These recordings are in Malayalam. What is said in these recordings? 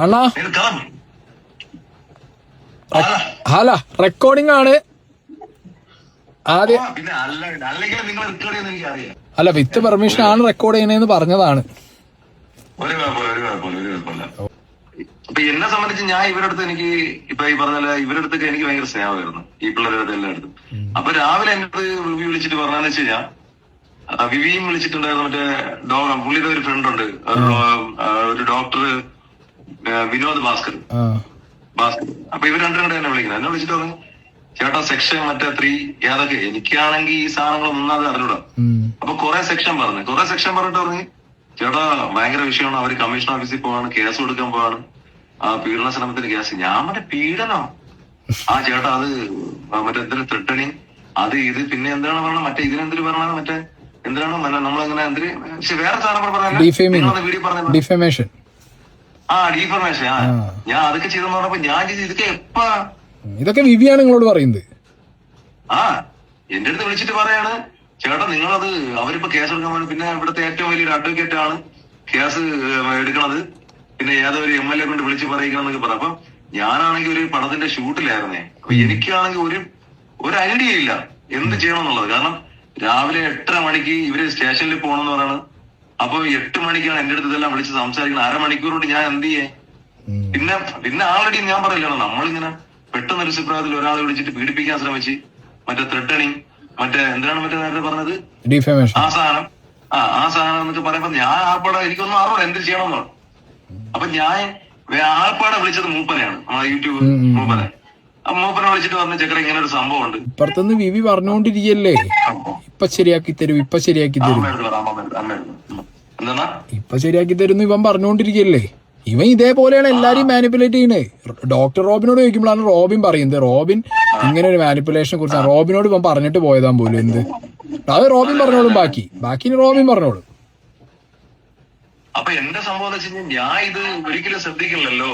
അണ്ണാ ഹല റെക്കോർഡിംഗ് ആണ് ആദ്യം. അല്ല വിത്ത് പെർമിഷൻ ആണ് റെക്കോർഡ് ചെയ്യണേന്ന് പറഞ്ഞതാണ്. അപ്പൊ എന്നെ സംബന്ധിച്ച് ഞാൻ ഇവരുടെ അടുത്ത് എനിക്ക് ഇപ്പൊ ഈ പറഞ്ഞ ഇവരുടെ അടുത്തൊക്കെ എനിക്ക് ഭയങ്കര സ്നേഹമായിരുന്നു, ഈ പിള്ളേരുടെ എല്ലായിടത്തും. അപ്പൊ രാവിലെ എന്റെ അടുത്ത് വിവി വിളിച്ചിട്ട് പറഞ്ഞതെന്ന് വെച്ച് കഴിഞ്ഞാൽ, വിവിയും വിളിച്ചിട്ടുണ്ടായിരുന്നു. മറ്റേ പുള്ളിയുടെ ഒരു ഫ്രണ്ട് ഉണ്ട്, ഒരു ഡോക്ടർ വിനോദ് ഭാസ്കർ. അപ്പൊ ഇവർ രണ്ടും കൂടെ എന്നെ വിളിക്കുന്നത്. എന്നെ വിളിച്ചിട്ട് പറഞ്ഞു, ചേട്ടാ സെക്ഷൻ മറ്റേ 3 ഏതൊക്കെ, എനിക്കാണെങ്കിൽ ഈ സാധനങ്ങൾ ഒന്നാമത് അറിഞ്ഞൂടാ. അപ്പൊ കുറെ സെക്ഷൻ പറഞ്ഞിട്ട് പറഞ്ഞു, ചേട്ടാ ഭയങ്കര വിഷയമാണ്, അവര് കമ്മീഷൻ ഓഫീസിൽ പോവാണ്, കേസ് കൊടുക്കാൻ പോവാണ്, ആ പീഡന ശ്രമത്തിന് കേസ്. ഞാൻ മറ്റേ പീഡനോ? ആ ചേട്ടാ അത് മറ്റേ എന്തൊരു ത്രെട്ടണിങ്, അത് ഇത് പിന്നെ എന്താണ് പറഞ്ഞത്, മറ്റേ ഇതിനെന്തൊരു പറഞ്ഞത്, മറ്റേ എന്തിനാണ് നമ്മളെങ്ങനെ എന്തിന് വേറെ സാധനം പറഞ്ഞ വീഡിയോ പറഞ്ഞത്, ഡിഫമേഷൻ. ഞാൻ അതൊക്കെ ചെയ്തെന്ന് പറഞ്ഞപ്പോ ഞാൻ ഇതൊക്കെ എപ്പാ, ഇതൊക്കെ വിവിയാണ് നിങ്ങളോട് പറയുന്നത്. എന്റെ അടുത്ത് വിളിച്ചിട്ട് പറയാണ്, ചേട്ടാ നിങ്ങളത് അവരിപ്പോ കേസ് എടുക്കാൻ വേണ്ടി, പിന്നെ ഇവിടുത്തെ ഏറ്റവും വലിയൊരു അഡ്വക്കേറ്റ് ആണ് കേസ് എടുക്കണത്, പിന്നെ ഏതോ ഒരു MLA കൊണ്ട് വിളിച്ച് പറയിക്കണം എന്നൊക്കെ പറയാം. അപ്പൊ ഞാനാണെങ്കിൽ ഒരു പടത്തിന്റെ ഷൂട്ടിലായിരുന്നേ. അപ്പൊ എനിക്കാണെങ്കിൽ ഒരു ഐഡിയ ഇല്ല എന്ത് ചെയ്യണം എന്നുള്ളത്. കാരണം രാവിലെ 8:30 മണിക്ക് ഇവര് സ്റ്റേഷനിൽ പോകണമെന്ന് പറയാണ്. അപ്പൊ 8 മണിക്കാണ് എന്റെ അടുത്ത് ഇതെല്ലാം വിളിച്ച് സംസാരിക്കണം. അരമണിക്കൂർ കൊണ്ട് ഞാൻ എന്ത് ചെയ്യേ? പിന്നെ ആൾറെഡി ഞാൻ പറയില്ല, നമ്മളിങ്ങനെ പെട്ടെന്നൊരു സുപ്രഭാതത്തിൽ ഒരാളെ വിളിച്ചിട്ട് പീഡിപ്പിക്കാൻ ശ്രമിച്ച്, മറ്റേ ത്രെട്ടണിങ്, മറ്റേ എന്തിനാണ് മറ്റേ നേരത്തെ പറഞ്ഞത്, ആ സാധനം എന്നൊക്കെ പറയുമ്പോ ഞാൻ ആൾപ്പാടെ എനിക്കൊന്നും അറിയില്ല എന്ത് ചെയ്യണമെന്നാണ്. അപ്പൊ ഞാൻ ആൾപ്പാടെ വിളിച്ചത് മൂപ്പനെയാണ്, നമ്മളെ യൂട്യൂബ് മൂപ്പനെ. മൂപ്പനെ വിളിച്ചിട്ട് പറഞ്ഞ ചക്കര ഇങ്ങനെ ഒരു സംഭവം ഉണ്ട്. ഇപ്പുറത്തുനിന്ന് വിവി പറഞ്ഞുകൊണ്ടിരിക്കല്ലേ, ഇപ്പൊ ശരിയാക്കി തരും, ഇപ്പൊ ശരിയാക്കി തരും, ഇപ്പൊ ശരിയാക്കി തരും ഇവൻ പറഞ്ഞുകൊണ്ടിരിക്കല്ലേ. ഇവൻ ഇതേപോലെയാണ് എല്ലാരെയും മാനിപ്പുലേറ്റ് ചെയ്യുന്നത്. ഡോക്ടർ റോബിനോട് ചോദിക്കുമ്പോഴാണ് റോബിൻ പറയുന്നത്, റോബിൻ ഇങ്ങനെ ഒരു മാനിപ്പുലേഷനെ കുറിച്ചാണ് റോബിനോട് ഇവൻ പറഞ്ഞിട്ട് പോയതാൻ പോലും. എന്ത് അത് റോബിൻ പറഞ്ഞോളും, ബാക്കി റോബിൻ പറഞ്ഞോളും. അപ്പൊ എന്റെ സംഭവം എന്ന് വെച്ച് കഴിഞ്ഞാൽ, ഞാൻ ഇത് ഒരിക്കലും ശ്രദ്ധിക്കില്ലല്ലോ,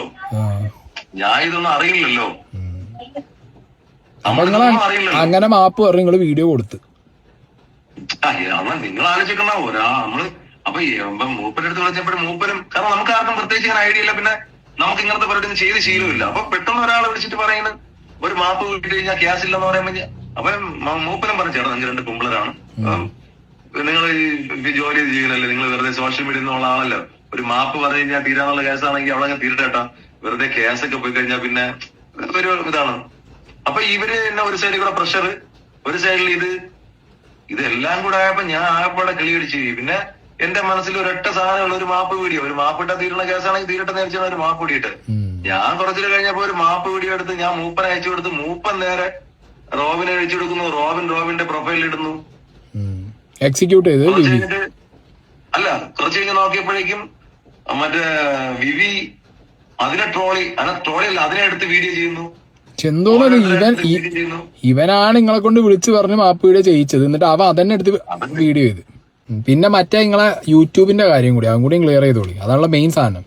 ഞാൻ ഇതൊന്നും അറിയില്ലല്ലോ. അങ്ങനെ മാപ്പ് പറഞ്ഞു നിങ്ങള് വീഡിയോ കൊടുത്ത്. നിങ്ങൾ ആലോചിക്കണ നമ്മള് അപ്പൊ മൂപ്പന്റെ അടുത്ത് വിളിച്ചപ്പോഴും മൂപ്പരും, കാരണം നമുക്ക് ആർക്കും പ്രത്യേകിച്ച് ഇങ്ങനെ ഐഡിയ ഇല്ല, പിന്നെ നമുക്ക് ഇങ്ങനത്തെ പരിപാടി ചെയ്ത് ശീലമില്ല. അപ്പൊ പെട്ടെന്ന് ഒരാളെ വിളിച്ചിട്ട് പറയുന്നത് ഒരു മാപ്പ് കിട്ടി കഴിഞ്ഞാൽ ക്യാഷ് ഇല്ലെന്ന് പറയുമ്പോ അപ്പൊ മൂപ്പനും പറഞ്ഞു, ചേട്ടാ നിങ്ങൾക്ക് 2 കുമ്പളരാണ്, നിങ്ങൾ ഈ ജോലി ചെയ്യലല്ലേ, നിങ്ങൾ വെറുതെ സോഷ്യൽ മീഡിയ എന്നുള്ള ആളല്ലോ, ഒരു മാപ്പ് പറഞ്ഞു കഴിഞ്ഞാൽ തീരാനുള്ള കേസാണെങ്കിൽ അവിടെ തീരട്ടേട്ടാ, വെറുതെ കേസൊക്കെ പോയി കഴിഞ്ഞാൽ പിന്നെ ഒരു ഇതാണ്. അപ്പൊ ഇവര് എന്നെ ഒരു സൈഡിൽ കൂടെ പ്രഷർ, ഒരു സൈഡിൽ ഇതെല്ലാം കൂടെ ആയപ്പോ ഞാൻ ആകപ്പാടെ കിളി അടിച്ചു. പിന്നെ എന്റെ മനസ്സിൽ ഒരൊറ്റ സാധനമുള്ള ഒരു മാപ്പ് വീഡിയോ, ഒരു മാപ്പിട്ടാ തീരുന്ന കേസാണെങ്കിൽ തീരട്ടെ നേരിച്ചാണ് ഒരു മാപ്പ് വീടിയിട്ട്. ഞാൻ കുറച്ചിട്ട് കഴിഞ്ഞപ്പോ ഒരു മാപ്പ് വീഡിയോ എടുത്ത് ഞാൻ മൂപ്പനെ അയച്ചു കൊടുത്ത്, മൂപ്പൻ നേരെ റോബിനെ അയച്ചു കൊടുക്കുന്നു, റോബിന്റെ പ്രൊഫൈലിൽ ഇടുന്നു, എക്സിക്യൂട്ട് ചെയ്ത്. അല്ല കുറച്ച് കഴിഞ്ഞ് നോക്കിയപ്പോഴേക്കും മറ്റേ വിവി അതിനെ ട്രോളിയല്ല അതിനെ എടുത്ത് വീഡിയോ ചെയ്യുന്നു. ഇവനാണ് നിങ്ങളെ കൊണ്ട് വിളിച്ചു പറഞ്ഞ് മാപ്പ് വീഡിയോ ചെയ്യിച്ചത്, എന്നിട്ട് അവൻ അതന്നെ എടുത്ത് വീഡിയോ ചെയ്ത്. പിന്നെ മറ്റേ നിങ്ങളെ യൂട്യൂബിന്റെ കാര്യം കൂടി അതും കൂടി ക്ലിയർ ചെയ്തോളി, അതാണല്ലോ മെയിൻ സാധനം.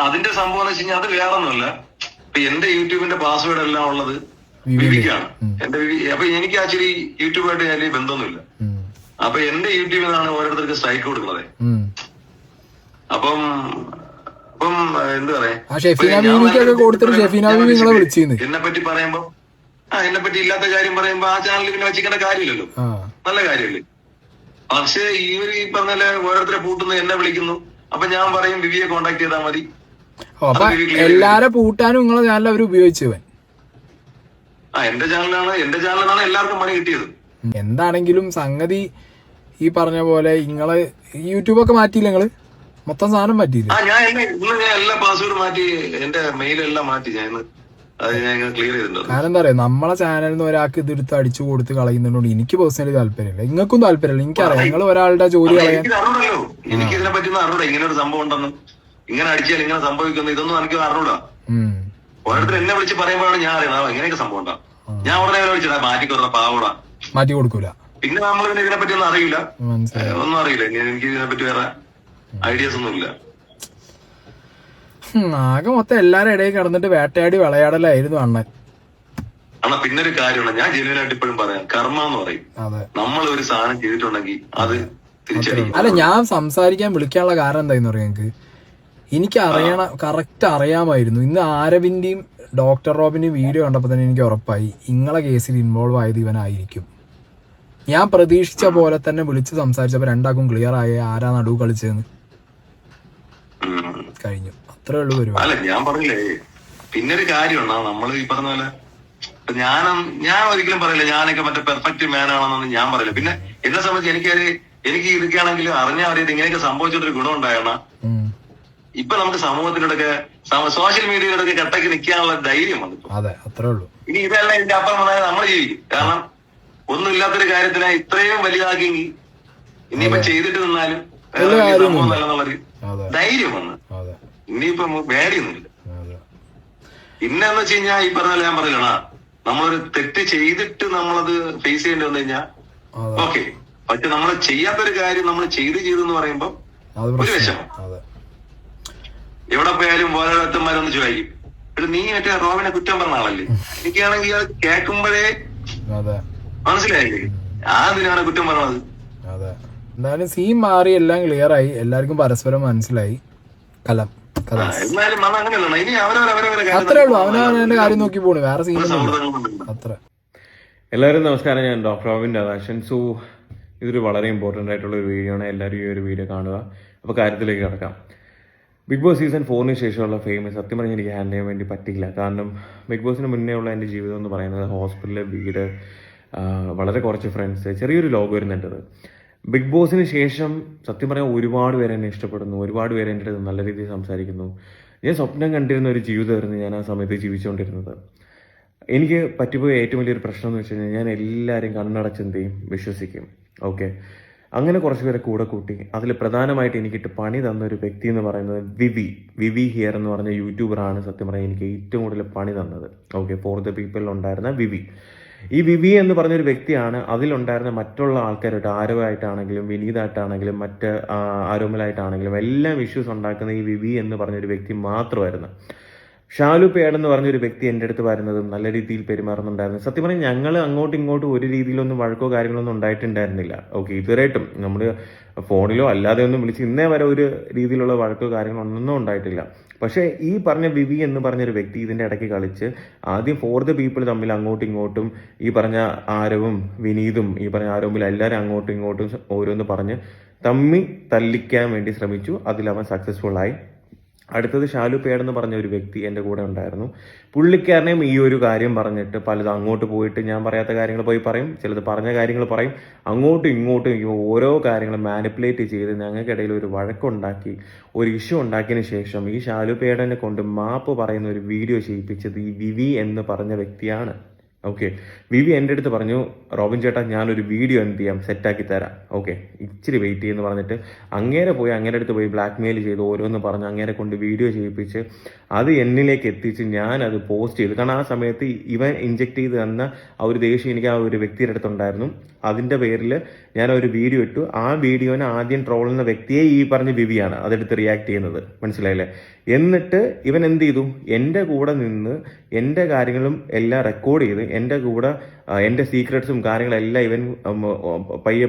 അതിന്റെ സംഭവം എന്ന് വെച്ച് കഴിഞ്ഞാൽ അത് വേറൊന്നുമല്ല. ഇപ്പൊ എന്റെ യൂട്യൂബിന്റെ പാസ്വേഡ് എല്ലാം ഉള്ളത് വിവിക്കാണ്. എന്റെ അപ്പൊ എനിക്ക് ആക്ച്വലി യൂട്യൂബായിട്ട് വലിയ ബന്ധമൊന്നുമില്ല. അപ്പൊ എന്റെ യൂട്യൂബിൽ നിന്നാണ് ഓരോരുത്തർക്ക് സ്ട്രൈക്ക് കൊടുക്കുന്നത്. അപ്പം എന്താ പറയാ, എന്നെ പറ്റി പറയുമ്പോ എന്നെ പറ്റി ഇല്ലാത്ത കാര്യം പറയുമ്പോ ആ ചാനലിൽ പിന്നെ വെച്ചിക്കേണ്ട കാര്യമില്ലല്ലോ, നല്ല കാര്യമല്ലേ. പക്ഷെ ഇവര് ഈ പറഞ്ഞ ഓരോരുത്തരെ പൂട്ടുന്നു, എന്നെ വിളിക്കുന്നു. അപ്പൊ ഞാൻ പറയും വിവിയെ കോണ്ടാക്ട് ചെയ്താൽ മതി. എല്ലാരെ പൂട്ടാനും നിങ്ങളെ ചാനൽ അവർ ഉപയോഗിച്ചവൻ. എന്റെ ചാനലിലാണ് എല്ലാവർക്കും പണി കിട്ടിയത്. എന്താണെങ്കിലും സംഗതി ഈ പറഞ്ഞ പോലെ നിങ്ങള് യൂട്യൂബൊക്കെ മാറ്റിയില്ല, നിങ്ങള് മൊത്തം സാധനം മാറ്റിയില്ല. ഞാൻ എല്ലാ പാസ്വേഡ് മാറ്റി, എന്റെ മെയിലെല്ലാം മാറ്റി ഞാൻ ക്ലിയർ ചെയ്തിട്ടുണ്ട്. കാരണം എന്താ പറയാ, നമ്മളെ ചാനലിൽ നിന്ന് ഒരാൾക്ക് ഇതെടുത്ത് അടിച്ചു കൊടുത്ത് കളയുന്നതുകൊണ്ട് എനിക്ക് പേഴ്സണലി താല്പര്യമില്ല, നിങ്ങൾക്കും താല്പര്യമില്ല. എനിക്കറിയാം നിങ്ങൾ ഒരാളുടെ ജോലി കളയാൻ. എനിക്ക് ഇതിനെ പറ്റി അറിഞ്ഞൂടാ, ഇങ്ങനെ ഒരു സംഭവം ഉണ്ടെന്നും ഇങ്ങനെ അടിച്ചാൽ ഇങ്ങനെ സംഭവിക്കുന്നു, ഇതൊന്നും എനിക്ക് അറിഞ്ഞൂടാ. ഓരോരുത്തർ എന്നെ വിളിച്ച് പറയുമ്പോഴാണ് ഞാൻ അറിയണം ഇങ്ങനെയൊക്കെ സംഭവം ഉണ്ടാ. ഞാൻ ഉടനെ വിളിച്ചതാ മാറ്റിക്കൊടുത്ത പാവൂടാ, മാറ്റി കൊടുക്കൂല. പിന്നെ നമ്മൾ പിന്നെ ഇതിനെ പറ്റി ഒന്നും അറിയില്ല, ഒന്നും അറിയില്ല. എനിക്ക് ഇതിനെ പറ്റി വേറെ ഐഡിയാസ് ഒന്നും ഇല്ല. ആകെ മൊത്തം എല്ലാരും ഇടയിൽ കിടന്നിട്ട് വേട്ടയാടി വിളയാടലായിരുന്നു അണ്ണൻ. പിന്നെ ഒരു കാര്യമാണ്, ഞാൻ ജെന്യുവനായിട്ട് ഇപ്പോഴും പറയാം, കർമ്മ എന്ന് പറയും. നമ്മൾ ഒരു സാധനം ചെയ്തിട്ടുണ്ടെങ്കിൽ അത് തിരിച്ചടിക്കും. അല്ല, ഞാൻ സംസാരിക്കാൻ വിളിക്കാനുള്ള കാരണം എന്താന്ന് പറയാം, എനിക്ക് എനിക്ക് കറക്റ്റ് അറിയാമായിരുന്നു. ഇന്ന് ആരവിന്റെയും ഡോക്ടർ റോബിന്റെയും വീഡിയോ കണ്ടപ്പോൾ തന്നെ എനിക്ക് ഉറപ്പായി ഇങ്ങളെ കേസിൽ ഇൻവോൾവ് ആയത് ഇവനായിരിക്കും. ഞാൻ പ്രതീക്ഷിച്ച പോലെ തന്നെ വിളിച്ച് സംസാരിച്ചപ്പോൾ രണ്ടാക്കും ക്ലിയർ ആയ ആരാ നടുവ് കളിച്ചതെന്ന് കഴിഞ്ഞു. അത്രേ ഉള്ളൂ പരിപാടി. അല്ല ഞാൻ പറഞ്ഞില്ലേ, പിന്നൊരു കാര്യമാണ്, നമ്മൾ ഈ പറഞ്ഞ പോലെ ഞാൻ ഒരിക്കലും പറയില്ല ഞാനൊക്കെ മറ്റേ പെർഫെക്റ്റ് മാൻ ആണെന്നൊന്നും ഞാൻ പറയില്ല. പിന്നെ എന്നെ സംബന്ധിച്ച് എനിക്ക് ഇതൊക്കെയാണെങ്കിൽ അറിഞ്ഞാൽ അറിയാതെ ഇങ്ങനെയൊക്കെ സംഭവിച്ചിട്ടൊരു ഗുണം ഉണ്ടായാണ്. ഇപ്പൊ നമുക്ക് സമൂഹത്തിലൂടെ സോഷ്യൽ മീഡിയയിലൂടെ കട്ടക്ക് നിൽക്കാനുള്ള ധൈര്യം വന്നു. അതെ, അത്രേ ഉള്ളൂ. ഇനി ഇതെല്ലാം ഇതിന്റെ അപ്പുറം വന്നാൽ നമ്മൾ ജീവിക്കും. കാരണം ഒന്നുമില്ലാത്തൊരു കാര്യത്തിനെ ഇത്രയും വലുതാക്കിയെങ്കിൽ ഇനിയിപ്പോ ചെയ്തിട്ട് നിന്നാലും സംഭവം നല്ലെന്നുള്ളൊരു ധൈര്യം വന്ന് ഇനിയിപ്പോ പേടിയൊന്നുമില്ല. പിന്നെന്ന് വെച്ച് കഴിഞ്ഞാൽ ഈ പറഞ്ഞ ഞാൻ പറയണ നമ്മളൊരു തെറ്റ് ചെയ്തിട്ട് നമ്മളത് ഫേസ് ചെയ്യേണ്ടി വന്നു കഴിഞ്ഞാൽ ഓക്കെ. പക്ഷെ നമ്മൾ ചെയ്യാത്തൊരു കാര്യം നമ്മൾ ചെയ്തെന്ന് പറയുമ്പോ ഒരു വിഷമം. എവിടെ പോയാലും ഓരോരുത്തന്മാരൊന്ന് ചോദിക്കും, നീ മറ്റേ റോബിനെ കുറ്റം പറഞ്ഞ ആളല്ലേ? എനിക്കാണെങ്കിൽ അത് കേൾക്കുമ്പോഴേ മനസ്സിലായില്ലേ എന്തിനാണ് കുറ്റം പറഞ്ഞത്. അതെ, എന്തായാലും സീൻ മാറി, എല്ലാം ക്ലിയർ ആയി, എല്ലാവർക്കും പരസ്പരം മനസ്സിലായി. കലം അത്രേ ഉള്ളൂ. അവനവന്റെ കാര്യം നോക്കി പോണു, വേറെ സീൻ അത്ര. എല്ലാവരും നമസ്കാരം, ഞാൻ ഡോക്ടർ റോബിൻ രാധാകൃഷ്ണൻ. സോ ഇതൊരു വളരെ ഇമ്പോർട്ടൻ്റ് ആയിട്ടുള്ള ഒരു വീഡിയോ ആണ്. എല്ലാവരും ഈ ഒരു വീഡിയോ കാണുക. അപ്പോൾ കാര്യത്തിലേക്ക് കിടക്കാം. ബിഗ് ബോസ് സീസൺ 4 ശേഷമുള്ള ഫെയിം സത്യം പറഞ്ഞാൽ എനിക്ക് ഹാൻഡിൽ ചെയ്യാൻ വേണ്ടി പറ്റിയില്ല. കാരണം ബിഗ് ബോസിന് മുന്നേ ഉള്ള എൻ്റെ ജീവിതം എന്ന് പറയുന്നത് ഹോസ്പിറ്റലിലെ വീട്, വളരെ കുറച്ച് ഫ്രണ്ട്സ്, ചെറിയൊരു ലോകമായിരുന്നു എൻ്റെത്. ബിഗ് ബോസിന് ശേഷം സത്യം പറഞ്ഞാൽ ഒരുപാട് പേര് എന്നെ ഇഷ്ടപ്പെടുന്നു, ഒരുപാട് പേര് എൻ്റെ അടുത്ത് നല്ല രീതിയിൽ സംസാരിക്കുന്നു. ഞാൻ സ്വപ്നം കണ്ടിരുന്ന ഒരു ജീവിതമായിരുന്നു ഞാൻ ആ സമയത്ത് ജീവിച്ചുകൊണ്ടിരുന്നത്. എനിക്ക് പറ്റിപ്പോയ ഏറ്റവും വലിയൊരു പ്രശ്നം എന്ന് വെച്ച് കഴിഞ്ഞാൽ ഞാൻ എല്ലാവരെയും കണ്ണടച്ചെന്ത് ചെയ്യും, വിശ്വസിക്കും. ഓക്കെ, അങ്ങനെ കുറച്ച് പേരെ കൂടെ കൂട്ടി. അതിൽ പ്രധാനമായിട്ട് എനിക്കിട്ട് പണി തന്ന ഒരു വ്യക്തി എന്ന് പറയുന്നത് വിവി ഹിയർ എന്ന് പറഞ്ഞ യൂട്യൂബറാണ് സത്യം പറഞ്ഞാൽ എനിക്ക് ഏറ്റവും കൂടുതൽ പണി തന്നത്. ഓക്കെ, ഫോർ ദ പീപ്പിളിൽ ഉണ്ടായിരുന്ന വിവി. ഈ വിവി എന്ന് പറഞ്ഞൊരു വ്യക്തിയാണ് അതിലുണ്ടായിരുന്ന മറ്റുള്ള ആൾക്കാരായിട്ട്, ആരവായിട്ടാണെങ്കിലും വിനീതായിട്ടാണെങ്കിലും മറ്റ് ആരോമലായിട്ടാണെങ്കിലും എല്ലാം ഇഷ്യൂസ് ഉണ്ടാക്കുന്ന ഈ വിവി എന്ന് പറഞ്ഞൊരു വ്യക്തി മാത്രമായിരുന്നു. ഷാലു പേഡ് എന്ന് പറഞ്ഞൊരു വ്യക്തി എൻ്റെ അടുത്ത് വരുന്നതും നല്ല രീതിയിൽ പെരുമാറുന്നുണ്ടായിരുന്നു. സത്യം പറഞ്ഞാൽ ഞങ്ങൾ അങ്ങോട്ടും ഇങ്ങോട്ടും ഒരു രീതിയിലൊന്നും വഴക്കോ കാര്യങ്ങളൊന്നും ഉണ്ടായിട്ടുണ്ടായിരുന്നില്ല. ഓക്കെ, ഇതുവരെയായിട്ടും നമ്മൾ ഫോണിലോ അല്ലാതെ ഒന്നും വിളിച്ച് ഇന്നേ വരെ ഒരു രീതിയിലുള്ള വഴക്കോ കാര്യങ്ങളോ ഒന്നും ഉണ്ടായിട്ടില്ല. പക്ഷേ ഈ പറഞ്ഞ വിവി എന്ന് പറഞ്ഞൊരു വ്യക്തി ഇതിൻ്റെ ഇടയ്ക്ക് കളിച്ച് ആദ്യം ഫോർ ദ പീപ്പിൾ തമ്മിൽ അങ്ങോട്ടും ഇങ്ങോട്ടും ഈ പറഞ്ഞ ആരവും വിനീതും ഈ പറഞ്ഞ ആരവും എല്ലാവരും അങ്ങോട്ടും ഇങ്ങോട്ടും ഓരോന്ന് പറഞ്ഞ് തമ്മി തല്ലിക്കാൻ വേണ്ടി ശ്രമിച്ചു. അതിലവൻ സക്സസ്ഫുൾ ആയി. അടുത്തത് ഷാലു പേഡ് എന്ന് പറഞ്ഞ ഒരു വ്യക്തി എൻ്റെ കൂടെ ഉണ്ടായിരുന്നു. പുള്ളിക്കാരനെയും ഈ ഒരു കാര്യം പറഞ്ഞിട്ട് പലതും അങ്ങോട്ട് പോയിട്ട് ഞാൻ പറയാത്ത കാര്യങ്ങൾ പോയി പറയും, ചിലത് പറഞ്ഞ കാര്യങ്ങൾ പറയും, അങ്ങോട്ടും ഇങ്ങോട്ടും ഓരോ കാര്യങ്ങൾ മാനിപ്പുലേറ്റ് ചെയ്ത് ഞങ്ങൾക്കിടയിൽ ഒരു വഴക്കുണ്ടാക്കി ഒരു ഇഷ്യൂ ഉണ്ടാക്കിയതിന് ശേഷം ഈ ഷാലു പേഡിനെ കൊണ്ട് മാപ്പ് പറയുന്ന ഒരു വീഡിയോ ചെയ്യിപ്പിച്ചത് ഈ വിവി എന്ന് പറഞ്ഞ വ്യക്തിയാണ്. ഓക്കെ, വിവി എൻ്റെ അടുത്ത് പറഞ്ഞു, റോബിൻ ചേട്ടാ ഞാനൊരു വീഡിയോ എന്ത് ചെയ്യാം സെറ്റാക്കി തരാം, ഓക്കെ ഇച്ചിരി വെയിറ്റ് ചെയ്യുമെന്ന് പറഞ്ഞിട്ട് അങ്ങേരെ അടുത്ത് പോയി ബ്ലാക്ക് മെയിൽ ചെയ്ത് ഓരോന്ന് പറഞ്ഞ് അങ്ങേരെ കൊണ്ട് വീഡിയോ ചെയ്യിപ്പിച്ച് അത് എന്നിലേക്ക് എത്തിച്ച് ഞാനത് പോസ്റ്റ് ചെയ്തു. കാരണം ആ സമയത്ത് ഇവൻ ഇഞ്ചെക്ട് ചെയ്ത് തന്ന ആ ഒരു ദേഷ്യം എനിക്ക് ആ ഒരു വ്യക്തിയുടെ അടുത്തുണ്ടായിരുന്നു. അതിൻ്റെ പേരിൽ ഞാൻ ഒരു വീഡിയോ ഇട്ടു. ആ വീഡിയോനെ ആദ്യം ട്രോൾ ചെയ്യുന്ന വ്യക്തിയെ ഈ പറഞ്ഞ വിവിയാണ് അതെടുത്ത് റിയാക്ട് ചെയ്യുന്നത്, മനസ്സിലായില്ലേ? എന്നിട്ട് ഇവൻ എന്ത് ചെയ്തു, എൻ്റെ കൂടെ നിന്ന് എൻ്റെ കാര്യങ്ങളും എല്ലാം റെക്കോർഡ് ചെയ്ത് എൻ്റെ കൂടെ എൻ്റെ സീക്രട്സും കാര്യങ്ങളെല്ലാം ഇവൻ പയ്യെ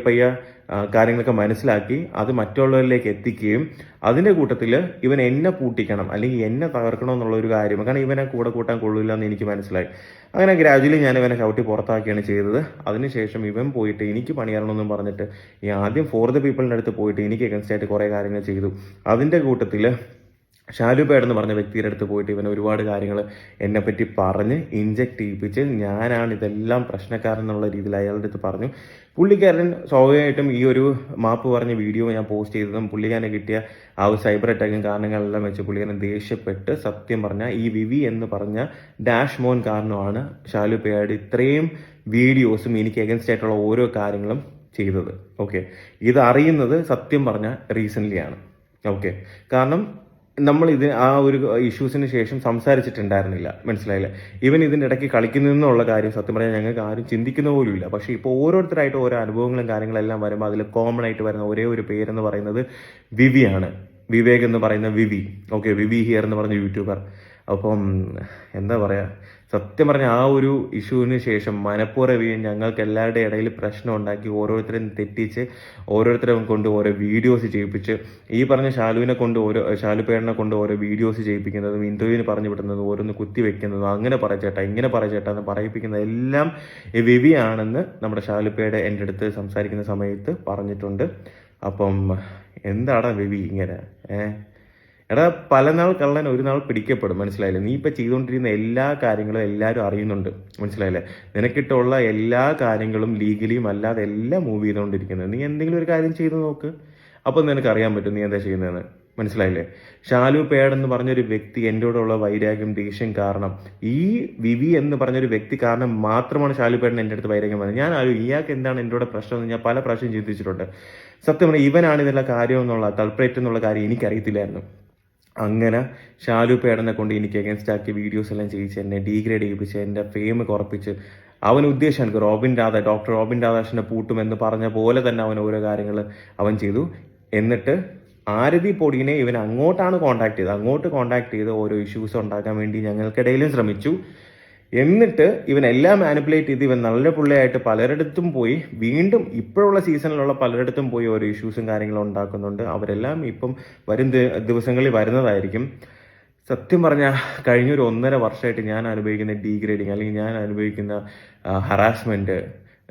കാര്യങ്ങളൊക്കെ മനസ്സിലാക്കി അത് മറ്റുള്ളവരിലേക്ക് എത്തിക്കുകയും അതിൻ്റെ കൂട്ടത്തിൽ ഇവൻ എന്നെ പൂട്ടിക്കണം അല്ലെങ്കിൽ എന്നെ തകർക്കണം എന്നുള്ള ഒരു കാര്യം, കാരണം ഇവനെ കൂടെ കൂട്ടാൻ കൊള്ളില്ല എന്ന് എനിക്ക് മനസ്സിലായി. അങ്ങനെ ഗ്രാജുവലി ഞാൻ ഇവനെ ചവിട്ടി പുറത്താക്കിയാണ് ചെയ്തത്. അതിനുശേഷം ഇവൻ പോയിട്ട് എനിക്ക് പണിയറണമെന്നും പറഞ്ഞിട്ട് ഈ ആദ്യം ഫോർ ദ പീപ്പിളിൻ്റെ അടുത്ത് പോയിട്ട് എനിക്ക് എഗൻസ്റ്റ് ആയിട്ട് കുറേ കാര്യങ്ങൾ ചെയ്തു. അതിൻ്റെ കൂട്ടത്തിൽ ഷാലു പേഡ് എന്ന് പറഞ്ഞ വ്യക്തിയുടെ അടുത്ത് പോയിട്ട് ഇവൻ ഒരുപാട് കാര്യങ്ങൾ എന്നെപ്പറ്റി പറഞ്ഞ് ഇഞ്ചെക്ട് ചെയ്യിപ്പിച്ച് ഞാനാണ് ഇതെല്ലാം പ്രശ്നക്കാരൻ എന്നുള്ള രീതിയിൽ അയാളുടെ അടുത്ത് പറഞ്ഞു. പുള്ളിക്കാരൻ സ്വാഭാവികമായിട്ടും ഈ ഒരു മാപ്പ് പറഞ്ഞ വീഡിയോ ഞാൻ പോസ്റ്റ് ചെയ്തതും പുള്ളിക്കാരനെ കിട്ടിയ ആ ഒരു സൈബർ അറ്റാക്കും കാരണങ്ങളെല്ലാം വെച്ച് പുള്ളിക്കാരൻ ദേഷ്യപ്പെട്ട് സത്യം പറഞ്ഞാൽ ഈ വിവി എന്ന് പറഞ്ഞ ഡാഷ് മോൻ കാരണമാണ് ഷാലു പേഡ് ഇത്രയും വീഡിയോസും എനിക്ക് എഗൻസ്റ്റ് ആയിട്ടുള്ള ഓരോ കാര്യങ്ങളും ചെയ്തത്. ഓക്കെ, ഇത് അറിയുന്നത് സത്യം പറഞ്ഞ റീസെൻ്റ്ലി ആണ്. ഓക്കെ, കാരണം നമ്മൾ ആ ഒരു ഇഷ്യൂസിന് ശേഷം സംസാരിച്ചിട്ടുണ്ടായിരുന്നില്ല, മനസ്സിലായില്ലേ? ഇവൻ ഇതിൻ്റെ ഇടയ്ക്ക് കളിക്കുന്നതെന്നുള്ള കാര്യം സത്യം പറഞ്ഞാൽ ഞങ്ങൾക്ക് ആരും ചിന്തിക്കുന്ന പോലും ഇല്ല. പക്ഷേ ഇപ്പോൾ ഓരോരുത്തരായിട്ട് ഓരോ അനുഭവങ്ങളും കാര്യങ്ങളെല്ലാം വരുമ്പോൾ അതിൽ കോമൺ ആയിട്ട് വരുന്ന ഒരേ ഒരു പേരെന്ന് പറയുന്നത് വിവിയാണ്. വിവേക് എന്ന് പറയുന്ന വിവി. ഓക്കെ, വിവി ഹിയർ എന്ന് പറഞ്ഞ യൂട്യൂബർ. അപ്പം എന്താ പറയുക, സത്യം പറഞ്ഞ ആ ഒരു ഇഷ്യൂവിന് ശേഷം മനഃപൂർവ്വം ഞങ്ങൾക്ക് എല്ലാവരുടെ ഇടയിൽ പ്രശ്നം ഉണ്ടാക്കി ഓരോരുത്തരും തെറ്റിച്ച് ഓരോരുത്തരും കൊണ്ട് ഓരോ വീഡിയോസ് ചെയ്യിപ്പിച്ച് ഈ പറഞ്ഞ ഷാലുപേടനെ കൊണ്ട് ഓരോ വീഡിയോസ് ചെയ്യിപ്പിക്കുന്നതും ഇൻ്റർവ്യൂവിന് പറഞ്ഞു വിടുന്നതും ഓരോന്ന് കുത്തി വെക്കുന്നതും അങ്ങനെ പറയച്ചേട്ടാ ഇങ്ങനെ പറയച്ചേട്ടാ എന്ന് പറയിപ്പിക്കുന്നത് എല്ലാം ഈ വിവിയാണെന്ന് നമ്മുടെ ഷാലുപ്പയുടെ എൻ്റെ അടുത്ത് സംസാരിക്കുന്ന സമയത്ത് പറഞ്ഞിട്ടുണ്ട്. അപ്പം എന്താടാ വിവി ഇങ്ങനെ എടാ, പല നാൾ കള്ളൻ ഒരു നാൾ പിടിക്കപ്പെടും, മനസ്സിലായില്ലേ? നീ ഇപ്പം ചെയ്തുകൊണ്ടിരിക്കുന്ന എല്ലാ കാര്യങ്ങളും എല്ലാവരും അറിയുന്നുണ്ട്, മനസ്സിലായില്ലേ? നിനക്കിട്ടുള്ള എല്ലാ കാര്യങ്ങളും ലീഗലിയും അല്ലാതെ എല്ലാം മൂവ് ചെയ്തുകൊണ്ടിരിക്കുന്നത്. നീ എന്തെങ്കിലും ഒരു കാര്യം ചെയ്ത് നോക്ക്, അപ്പം നിനക്ക് അറിയാൻ പറ്റും നീ എന്താ ചെയ്യുന്നതെന്ന്, മനസ്സിലായില്ലേ? ഷാലു പേഡ് എന്ന് പറഞ്ഞൊരു വ്യക്തി എന്നോടുള്ള വൈരാഗ്യം ദേഷ്യം കാരണം, ഈ വിവി എന്ന് പറഞ്ഞൊരു വ്യക്തി കാരണം മാത്രമാണ് ഷാലു പേഡിന് എൻ്റെ അടുത്ത് വൈരാഗ്യം വന്നത്. ഞാൻ ഇയാൾക്ക് എന്താണ് എന്നോട് പ്രശ്നം എന്ന് ഞാൻ പല പ്രാവശ്യം ചിന്തിച്ചിട്ടുണ്ട്. സത്യം പറഞ്ഞാൽ ഇവനാണ് ഇതിനുള്ള കാര്യം എന്നുള്ള കൾപ്രേറ്റ് എന്നുള്ള കാര്യം എനിക്കറിയത്തില്ലായിരുന്നു. അങ്ങനെ ഷാലു പേടനെ കൊണ്ട് എനിക്ക് അഗേൻസ്റ്റ് ആക്കി വീഡിയോസ് എല്ലാം ചെയ്യിച്ച് എന്നെ ഡീഗ്രേഡ് ചെയ്യിപ്പിച്ച് എൻ്റെ ഫെയിം കുറപ്പിച്ച് അവൻ ഉദ്ദേശം എനിക്ക് ഡോക്ടർ റോബിൻ രാധാകൃഷ്ണനെ പൂട്ടുമെന്ന് പറഞ്ഞ പോലെ തന്നെ അവൻ ഓരോ കാര്യങ്ങൾ അവൻ ചെയ്തു. എന്നിട്ട് ആരതി പൊടിയെ ഇവൻ അങ്ങോട്ട് കോൺടാക്ട് ചെയ്ത് ഓരോ ഇഷ്യൂസ് ഉണ്ടാക്കാൻ വേണ്ടി ഞങ്ങൾക്കിടയിലും ശ്രമിച്ചു. എന്നിട്ട് ഇവൻ എല്ലാം മാനിപ്പുലേറ്റ് ചെയ്ത് ഇവൻ നല്ല പുള്ളിയായിട്ട് പലരിടത്തും പോയി വീണ്ടും ഇപ്പോഴുള്ള സീസണിലുള്ള പലരിടത്തും പോയി ഓരോ ഇഷ്യൂസും കാര്യങ്ങളും ഉണ്ടാക്കുന്നുണ്ട്. അവരെല്ലാം ഇപ്പം വരും ദിവസങ്ങളിൽ വരുന്നതായിരിക്കും. സത്യം പറഞ്ഞാൽ കഴിഞ്ഞൊരു 1.5 വർഷമായിട്ട് ഞാൻ അനുഭവിക്കുന്ന ഡീഗ്രേഡിങ് അല്ലെങ്കിൽ ഞാൻ അനുഭവിക്കുന്ന ഹറാസ്മെന്റ്,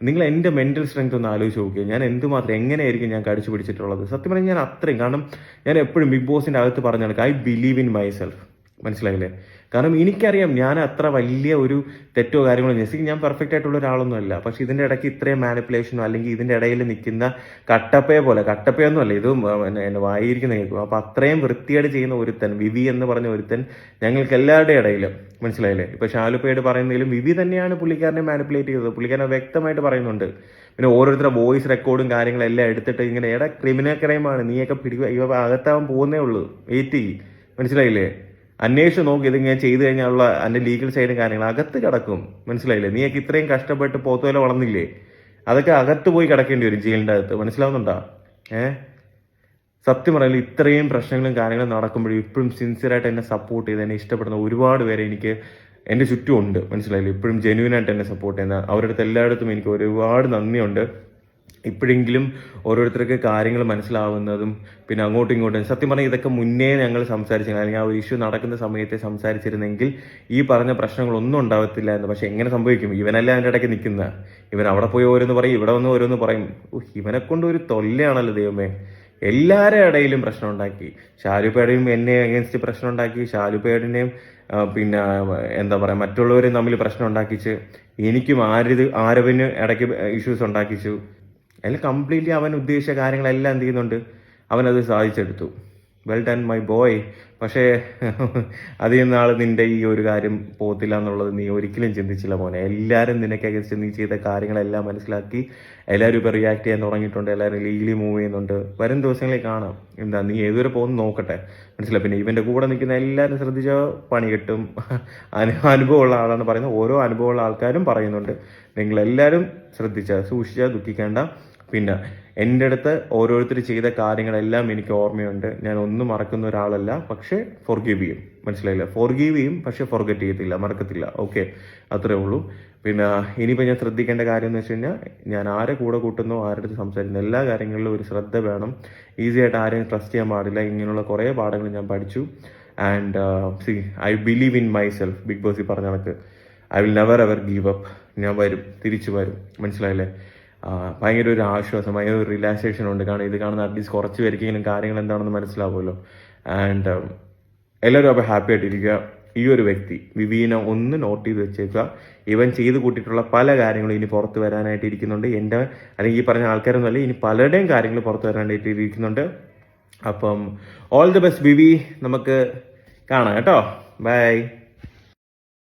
നിങ്ങൾ എൻ്റെ മെന്റൽ സ്ട്രെങ്ത് ഒന്ന് ആലോചിച്ച് നോക്കുക. ഞാൻ എന്തുമാത്രം എങ്ങനെയായിരിക്കും ഞാൻ കടിച്ചു പിടിച്ചിട്ടുള്ളത്. സത്യം പറഞ്ഞാൽ ഞാൻ അത്രയും, കാരണം ഞാൻ എപ്പോഴും ബിഗ് ബോസിൻ്റെ അകത്ത് പറഞ്ഞ ഐ ബിലീവ് ഇൻ മൈസെൽഫ്, മനസ്സിലായില്ലേ? കാരണം എനിക്കറിയാം ഞാൻ അത്ര വലിയ ഒരു തെറ്റോ കാര്യങ്ങളോ ഞാൻ പെർഫെക്റ്റ് ആയിട്ടുള്ള ഒരാളൊന്നും അല്ല. പക്ഷെ ഇതിൻ്റെ ഇടയ്ക്ക് ഇത്രയും മാനിപ്പുലേഷനോ അല്ലെങ്കിൽ ഇതിൻ്റെ ഇടയിൽ നിൽക്കുന്ന കട്ടപ്പയൊന്നും അല്ല, ഇത് എന്നെ വായിരിക്കുന്ന കേൾക്കും. അപ്പം അത്രയും വൃത്തിയായിട്ട് ചെയ്യുന്ന ഒരുത്തൻ, വിവി എന്ന് പറഞ്ഞ ഒരുത്തൻ ഞങ്ങൾക്ക് എല്ലാവരുടെ ഇടയിലും, മനസ്സിലായില്ലേ? ഇപ്പൊ ഷാലുപ്പേട് പറയുന്നതിലും വിവി തന്നെയാണ് പുള്ളിക്കാരനെ മാനിപ്പുലേറ്റ് ചെയ്തത്. പുള്ളിക്കാരനെ വ്യക്തമായിട്ട് പറയുന്നുണ്ട്. പിന്നെ ഓരോരുത്തരുടെ വോയിസ് റെക്കോർഡും കാര്യങ്ങളെല്ലാം എടുത്തിട്ട് ഇങ്ങനെ ക്രിമിനൽ ക്രൈമാണ്, നീയൊക്കെ ഇവ അകത്താവാൻ പോകുന്നേ ഉള്ളൂ, വെയിറ്റ് ചെയ്യും, മനസ്സിലായില്ലേ? അന്വേഷിച്ച് നോക്കി ഇതിങ്ങനെ ചെയ്തു കഴിഞ്ഞാലുള്ള അതിന്റെ ലീഗൽ സൈഡും കാര്യങ്ങൾ അകത്ത് കിടക്കും, മനസ്സിലായില്ലേ? നീയൊക്കെ ഇത്രയും കഷ്ടപ്പെട്ട് പോത്തുപോലെ വളർന്നില്ലേ, അതൊക്കെ അകത്ത് പോയി കിടക്കേണ്ടി വരും ജയിലിൻ്റെ അകത്ത്, മനസ്സിലാവുന്നുണ്ടോ? സത്യം പറയില്ല, ഇത്രയും പ്രശ്നങ്ങളും കാര്യങ്ങളും നടക്കുമ്പോഴും ഇപ്പോഴും സിൻസിയറായിട്ട് എന്നെ സപ്പോർട്ട് ചെയ്ത് എന്നെ ഇഷ്ടപ്പെടുന്ന ഒരുപാട് പേരെ എനിക്ക് എൻ്റെ ചുറ്റും ഉണ്ട്, മനസ്സിലായില്ലേ? ഇപ്പോഴും ജെന്യൂനായിട്ട് എന്നെ സപ്പോർട്ട് ചെയ്യുന്ന അവരുടെ അടുത്ത് എല്ലായിടത്തും എനിക്ക് ഒരുപാട് നന്ദിയുണ്ട്. ഇപ്പോഴെങ്കിലും ഓരോരുത്തർക്ക് കാര്യങ്ങൾ മനസ്സിലാവുന്നതും പിന്നെ അങ്ങോട്ടും ഇങ്ങോട്ടും, സത്യം പറഞ്ഞാൽ ഇതൊക്കെ മുന്നേ ഞങ്ങൾ സംസാരിച്ചു, അല്ലെങ്കിൽ ആ ഒരു ഇഷ്യൂ നടക്കുന്ന സമയത്തെ സംസാരിച്ചിരുന്നെങ്കിൽ ഈ പറഞ്ഞ പ്രശ്നങ്ങളൊന്നും ഉണ്ടാവത്തില്ല എന്ന്. പക്ഷെ എങ്ങനെ സംഭവിക്കും? ഇവനല്ല അതിൻ്റെ ഇടയ്ക്ക് നിൽക്കുന്ന, ഇവൻ അവിടെ പോയി ഓരോന്ന് പറയും, ഇവിടെ വന്ന് ഓരോന്ന് പറയും. ഇവനെ കൊണ്ട് ഒരു തൊല്ലയാണല്ലോ ദൈവമേ. എല്ലാവരുടെ ഇടയിലും പ്രശ്നം ഉണ്ടാക്കി. ഷാലുപ്പേടയും എന്നെ അഗേൻസ്റ്റ് പ്രശ്നം ഉണ്ടാക്കി, ഷാലുപ്പേടിനെയും പിന്നെ എന്താ പറയുക മറ്റുള്ളവരെയും തമ്മിൽ പ്രശ്നം ഉണ്ടാക്കിച്ച്, എനിക്കും ആരവിന് ഇടയ്ക്ക് ഇഷ്യൂസ് ഉണ്ടാക്കിച്ചു. അതിൽ കംപ്ലീറ്റ്ലി അവൻ ഉദ്ദേശിച്ച കാര്യങ്ങളെല്ലാം എന്ത് ചെയ്യുന്നുണ്ട്, അവനത് സാധിച്ചെടുത്തു. Well done my boy. പക്ഷേ അധികം നാൾ നിന്റെ ഈ ഒരു കാര്യം പോകത്തില്ല എന്നുള്ളത് നീ ഒരിക്കലും ചിന്തിച്ചില്ല മോനെ. എല്ലാവരും നിനക്ക് അഗേൻസ്റ്റ് നീ ചെയ്ത കാര്യങ്ങളെല്ലാം മനസ്സിലാക്കി എല്ലാവരും ഇപ്പോൾ റിയാക്ട് ചെയ്യാൻ തുടങ്ങിയിട്ടുണ്ട്, എല്ലാവരും ലീഗലി മൂവ് ചെയ്യുന്നുണ്ട്. വരും ദിവസങ്ങളിൽ കാണാം എന്താ നീ ഏതുവരെ പോകുന്നു നോക്കട്ടെ, മനസ്സിലായി? പിന്നെ ഇവൻ്റെ കൂടെ നിൽക്കുന്ന എല്ലാവരും ശ്രദ്ധിച്ച പണി കിട്ടും. അനുഭവമുള്ള ആളാണ് പറയുന്നത്, ഓരോ അനുഭവമുള്ള ആൾക്കാരും പറയുന്നുണ്ട്. നിങ്ങളെല്ലാവരും സൂക്ഷിച്ചാൽ ദുഃഖിക്കേണ്ട. പിന്നെ എൻ്റെ അടുത്ത് ഓരോരുത്തർ ചെയ്ത കാര്യങ്ങളെല്ലാം എനിക്ക് ഓർമ്മയുണ്ട്. ഞാൻ ഒന്നും മറക്കുന്ന ഒരാളല്ല. പക്ഷേ ഫോർഗീവ് ചെയ്യും, മനസ്സിലായില്ല? ഫോർഗീവ് ചെയ്യും, പക്ഷെ ഫോർഗെറ്റ് ചെയ്യത്തില്ല, മറക്കത്തില്ല. ഓക്കെ, അത്രേ ഉള്ളൂ. പിന്നെ ഇനിയിപ്പോൾ ഞാൻ ശ്രദ്ധിക്കേണ്ട കാര്യം എന്ന് വെച്ച് കഴിഞ്ഞാൽ, ഞാൻ ആരെ കൂടെ കൂട്ടുന്നോ ആരുടെ അടുത്ത് സംസാരിക്കുന്നു എല്ലാ കാര്യങ്ങളിലും ഒരു ശ്രദ്ധ വേണം. ഈസി ആയിട്ട് ആരെയും ട്രസ്റ്റ് ചെയ്യാൻ പാടില്ല. ഇങ്ങനെയുള്ള കുറേ പാഠങ്ങൾ ഞാൻ പഠിച്ചു. And I believe in myself. Big boss പറഞ്ഞ കണക്ക് I will never ever give up. ഞാൻ വരും, തിരിച്ചു വരും, മനസ്സിലായില്ലേ? ഭയങ്കര ഒരു ആശ്വാസം, ഭയങ്കര ഒരു റിലാക്സേഷൻ ഉണ്ട്. കാരണം ഇത് കാണുന്ന അറ്റ്ലീസ്റ്റ് കുറച്ച് പേർക്കെങ്കിലും കാര്യങ്ങൾ എന്താണെന്ന് മനസ്സിലാവുമല്ലോ. ആൻഡ് എല്ലാവരും അപ്പോൾ ഹാപ്പി ആയിട്ടിരിക്കുക. ഈ ഒരു വ്യക്തി വിവീനെ ഒന്ന് നോട്ട് ചെയ്ത് വെച്ചേക്കുക. ഇവൻ ചെയ്ത് കൂട്ടിയിട്ടുള്ള പല കാര്യങ്ങളും ഇനി പുറത്ത് വരാനായിട്ട് ഇരിക്കുന്നുണ്ട്. എൻ്റെ അല്ലെങ്കിൽ ഈ പറഞ്ഞ ആൾക്കാരൊന്നുമല്ല, ഇനി പലരുടെയും കാര്യങ്ങൾ പുറത്ത് വരാനായിട്ട് ഇരിക്കുന്നുണ്ട്. അപ്പം ഓൾ ദി ബെസ്റ്റ് വിവി, നമുക്ക് കാണാം കേട്ടോ. ബൈ.